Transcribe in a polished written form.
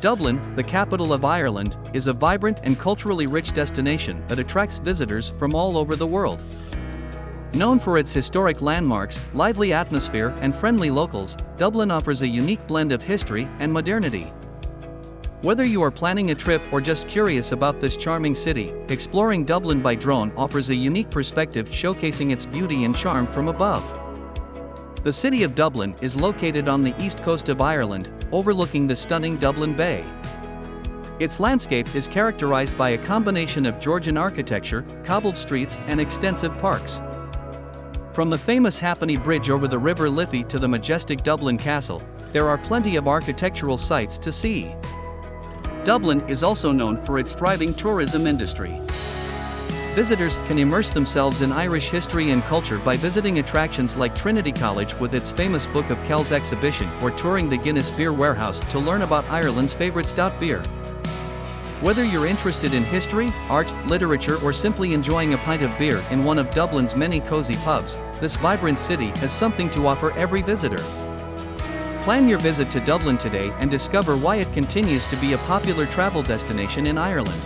Dublin, the capital of Ireland, is a vibrant and culturally rich destination that attracts visitors from all over the world. Known for its historic landmarks, lively atmosphere, and friendly locals, Dublin offers a unique blend of history and modernity. Whether you are planning a trip or just curious about this charming city, exploring Dublin by drone offers a unique perspective showcasing its beauty and charm from above. The city of Dublin is located on the east coast of Ireland, overlooking the stunning Dublin Bay. Its landscape is characterized by a combination of Georgian architecture, cobbled streets, and extensive parks. From the famous Hapenney Bridge over the River Liffey to the majestic Dublin Castle, there are plenty of architectural sights to see. Dublin is also known for its thriving tourism industry. Visitors can immerse themselves in Irish history and culture by visiting attractions like Trinity College with its famous Book of Kells exhibition or touring the Guinness Beer Warehouse to learn about Ireland's favorite stout beer. Whether you're interested in history, art, literature, or simply enjoying a pint of beer in one of Dublin's many cozy pubs, this vibrant city has something to offer every visitor. Plan your visit to Dublin today and discover why it continues to be a popular travel destination in Ireland.